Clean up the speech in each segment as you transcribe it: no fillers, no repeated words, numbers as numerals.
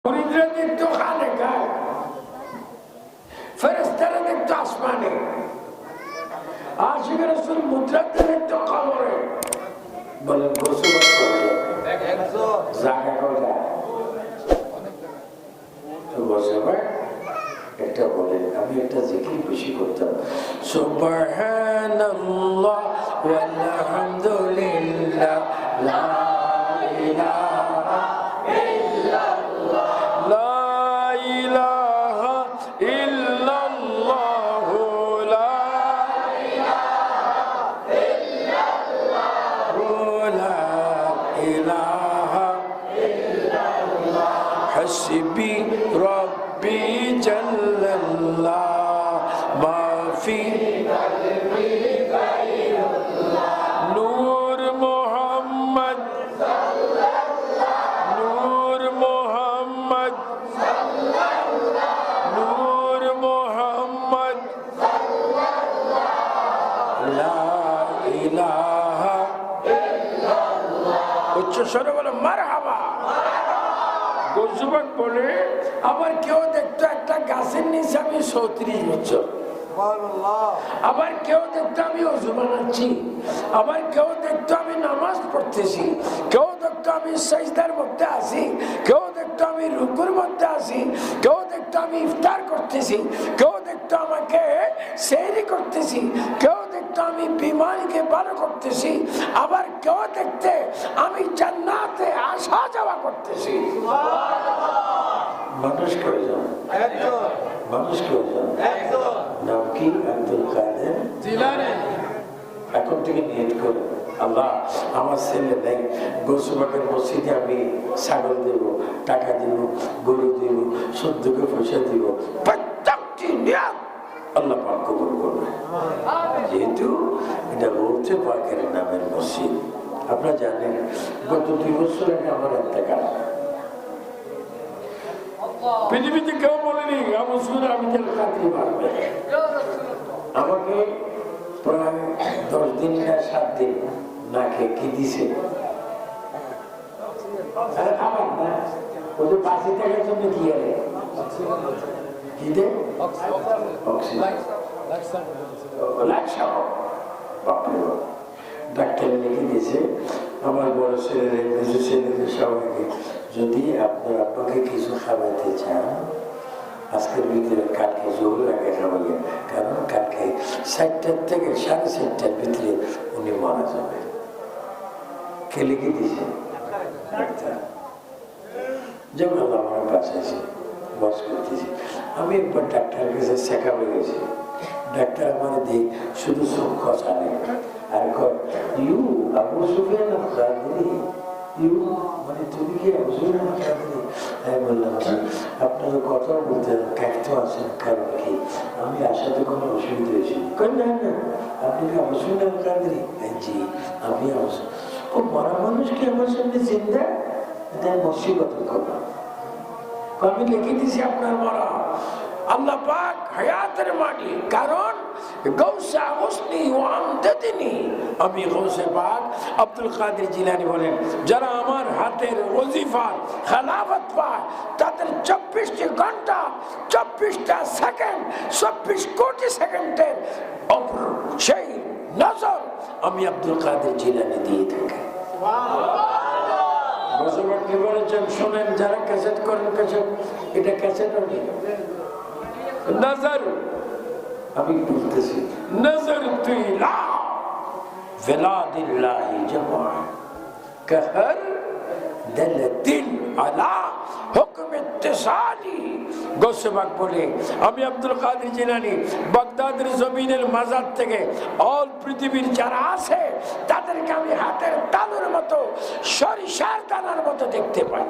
মুরিদরা দেখতো খানে খায়, ফেরেশতারা দেখতো আসমানে, আশিক রাসূল মুদ্রাতে দেখতো কবরে। বলে গোসল করতে জায়গা কোথায়? তো বসে ভাই একটা বলে, আমি একটা জিকির বেশি করতাম, সুবহানাল্লাহ ওয়ালহামদুলিল্লাহ লা ইলাহা ইল্লাল্লাহ লা ইলাহা ইল্লাল্লাহ লা ইলাহা ইল্লাল্লাহ হাসবি রব্বি জাল্লাল্লাহ মা ফি কলবি গায়রুল্লাহ নূর মুহাম্মদ সাল্লাল্লাহ নূর মুহাম্মদ সাল্লাল্লাহ নূর মুহাম্মদ সাল্লাল্লাহ লা ইলাহা ইল্লাল্লাহ। উচ্চ স্বরে বলে মারহাবা। গোসবাক বলে আবার কেউ দেখতো একটা গাছের নিচে আমি ৩৬ বছর, আবার কেউ দেখতো আমি ওযু বানাচ্ছি, আবার কেউ দেখতো আমি নামাজ পড়তেছি, কেউ দেখতো আমি সিজদার মধ্যে আছি, কেউ দেখতো আমি রুকুর মধ্যে আছি, কেউ দেখতো আমি ইফতার করতেছি, কেউ দেখতো আমাকে সেহরি করতেছি, কেউ দেখতো আমি বিমানকে ভালো করতেছি, আবার কেউ দেখতে আমি জান্নাতে আসা যাওয়া করতেছি। মানুষ কয়জন? মানুষ কয়জন? নাম কি? আব্দুল কাদের জিলানী। এখন থেকে নিয়ত করো, আল্লাহ আমার ছেলে নেই, গোসবাকের মসজিদে আমি ছাগল দেব, টাকা দিব, গরু দিব, সদ্যকে পয়সা দিব, প্রত্যেকটি নিয়ত আল্লাহ পাক কবুল করবে। যেহেতু এটা বলতে পাকের নামের মসজিদ, আপনারা জানেন গত 2 বছর আগে আমার ইন্তেকাল। পৃথিবীতে কেউ বলেনি আবু সুফিয়ান আমিনুল কাদরি মারবে। আমাকে প্রায় 10 দিন না 7 দিন না খেয়ে কি দিছে, খাবার না, ওই যে 5 টাকার জন্য কি আরে কি দে অক্সিজেন ডাক্তার লিখে দিয়েছে আমার বড় ছেলের মেজো ছেলেদের সবাইকে, যদি আপনার আব্বাকে কিছু খাওয়াতে চান আজকের ভিতরে কালকে জোর আগে খাওয়াইয়া, কারণ কালকে 4টার থেকে 4:30টার ভিতরে উনি মারা যাবে। কে লিখে দিয়েছে? ডাক্তার। যেমন আমার বাসাইছি বস করতেছি, আমি একবার ডাক্তারের কাছে শেখাবে গেছি, ডাক্তার আমার দিক শুধু চোখ খসানে আর কর ইউ আবু সুফিয়ান কাদরি, ইউ মানে তুমি কি আবু সুফিয়ান কাদরি? আমি বললাম আপনারা কথা বলতেন কাটতে আছেন, কারণ কি আমি আসাতে কোনো অসুবিধা হয়েছিল? না না আপনি কি আবু সুফিয়ান কাদরি? জি আমি আবু। ও মরা মানুষ কি আমার সামনে জিন্দা? এটা মুসিবত কথা। আমি লিখে দিছি আপনার মরা। আল্লাহ পাক হায়াতের মালিক, কারণ গৌসে আগস্তি ও আমদাদিনী। আমি গৌসে পাক আব্দুল কাদের জিলানী বলেন, যারা আমার হাতের ওজিফা খেলাফত পায় তাদের 24টি ঘন্টা 24টা সেকেন্ড 24 কোটি সেকেন্ডের সেই নজর আমি আব্দুল কাদের জিলানী দিয়ে থাকি। কি বলেছেন শোনেন, যারা ক্যাসেট করেন, ক্যাসেট এটা ক্যাসেট নজর, আমি বলতেছি নজর তুইলা ভেলাদিল্লাহি জামা कहर दिल दिल আলা হুকম ইত্তিসালি। গোসবাক বলে আমি আব্দুল কাদের জিলানী বাগদাদের জমিনের মাজার থেকে অল পৃথিবীর যারা আছে তাদেরকে আমি হাতের তালুর মতো সরিষার দানার মতো দেখতে পাই।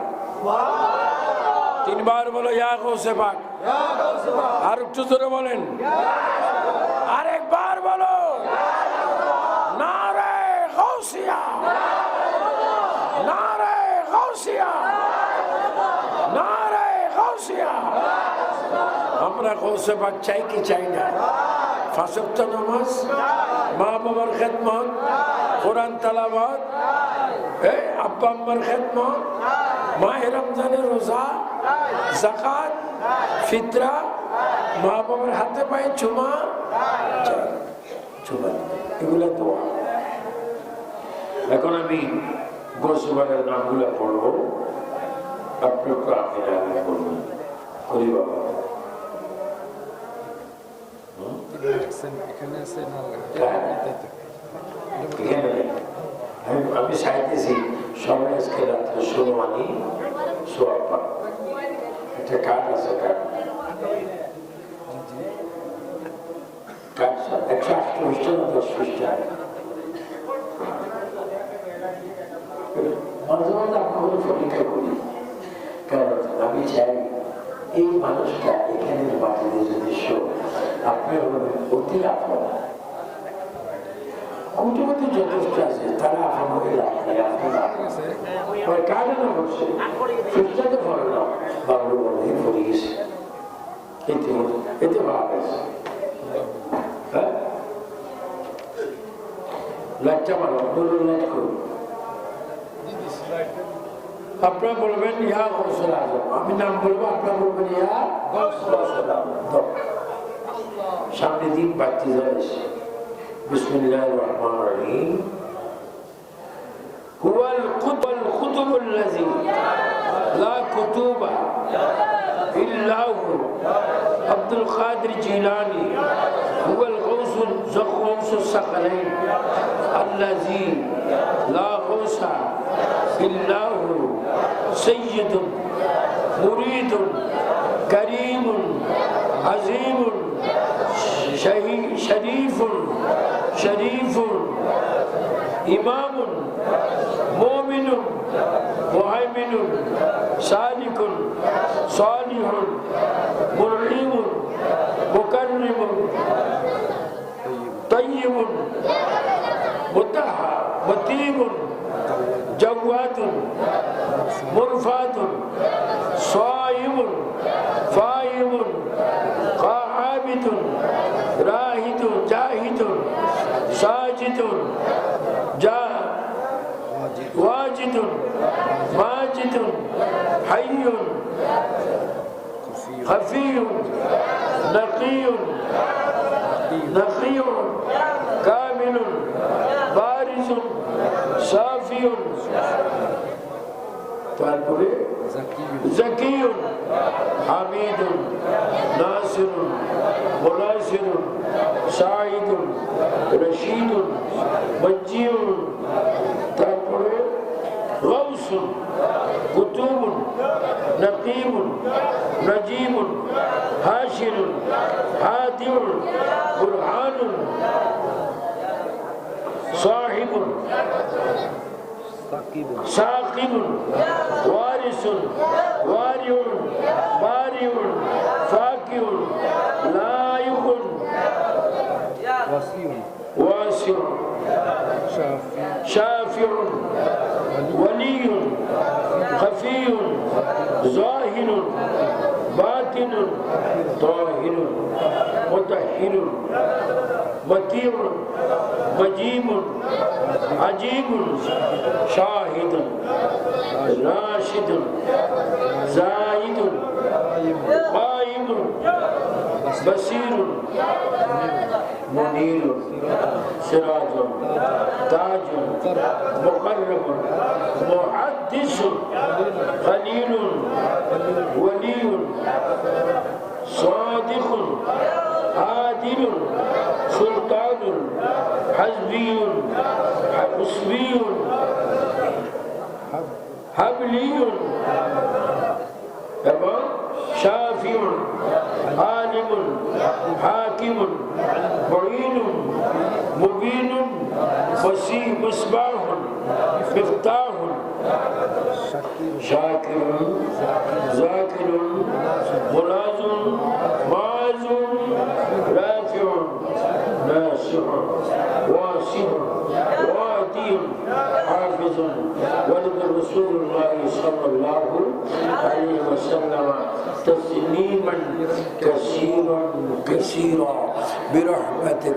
3 বার বলো ইয়া গোসবাক, আর একটু জোরে বলেন, আরেকবার বলো নারে গৌসিয়া, নারে গৌসিয়া, নারে গৌসিয়া। আমরা গৌসে পাক চাই কি চাই না? 5 ওয়াক্ত নামাজ, মা বাবার খেদমত, কোরআন তেলাওয়াত, আব্বা আম্মার খেদমত, মাহে রমজানের রোজা, যাকাত, ফিতরা, মা বাবার হাতে পায়ে চুমা, এগুলো তো। এখন আমি গোসবানের নামগুলো পড়বো, আপনাকে আমির আগে বলবেন। হরি বাবা আমি চাইতেছি সবাই আজকে রাত্রে শুনবানি সোয়াপা একটা কার্ড আছে, কার্ড 128 না 10 পৃষ্ঠা। মাঝে মাঝে আপনাদের পরীক্ষা করি, কারণ আমি চাই এই মানুষটা এখানের মাটিতে যদি আপনি অতি আপন কুটুমতি যথেষ্ট আছে, তারা আপন হয়ে লাভ নেই। আপনি কাজে না করছে সুস্থাতে ফলে না বাবু বলে পড়ে গেছে, এতে ভাব আছে। হ্যাঁ লাইটটা মারো, লাইট করুন। আপনারা বলবেন ইয়া গৌসুল আজম, আমি নাম বলবো, আপনারা বলবেন ইয়া গৌসুল আজম। সামনে দিন বাড়তে যাচ্ছে। বিসমিল্লাহির রহমানির রহিম। হুয়াল কুতুবুল লাযী লা কুতুবা ইল্লাহু আব্দুল কাদের জিলানী হুয়াল গাউসুস সাকালাইন আল্লাযী লা গাউসা ইল্লাহু সাইয়্যিদুন মুরিদুন কারীমুন আযীমুন শরীফুন ইমামুন মুমিনুন মুহাইমিনুন সালিকুন সালিহুন মুরঈমুন মুকাররিমুন তাইয়্যিবুন মুতাহ্হাবুন জওয়াদুন মুরফাতুন সায়িমুন ফায়িমুন কাআবিদুন রাহিদুন জাহিদুন সাজিদুন ওয়াজিদুন মাজিদুন হাইয়ুন খাফিয়ুন নাকিয়ুন কামিলুন বারিজুন সাফিয়ুন, তারপরে জাকিয়ুন হামিদুন নাসিরুন মুনাসিরুন সাঈদুন রশীদুন মজ্জিউন, তারপরে গাউসুন কুতুবুন নকিবুন নজিবুন হাশিরুন হাদিউন বুরহানুন সাহিবুন সাকিবুন ওয়ারিসুন ওয়ারিউন বারিউন ফাকিউন লায়ুকুন ওয়াসিউন শাফিউন ওয়ালিয়ুন খাফিয়ুন জাহিরুন বাতিনুন তাহিরুন মুতাহহিরুন মতিউন মজিবুন আজিবুন শাহিদুন রাশিদুন জাইদুন কাইমুন বসীরুন মুনীরুন সিরাজুন তাজুন মুকররবুন মুহাদ্দিসুন খলীলুন ওয়ালিয়ুন সাদিকুন আদিলুন সুলতানুন হাজবিয়ুন হুসবিয়ুন হাবলিয়ুন এবং শাফিউন আলিমুন হাকিমুন মুঈনুন মুবিনুন মুসবাহুন মিফতাহুন শাকিরুন যাকিরুন মুলাজুন মাযুন রাফিউন নাসিহুন ওয়াসিহুন ওয়াদিয়ুন হাফিজুন ولد رسول الله صلى الله عليه وسلم تسليما كثيرا برحمتك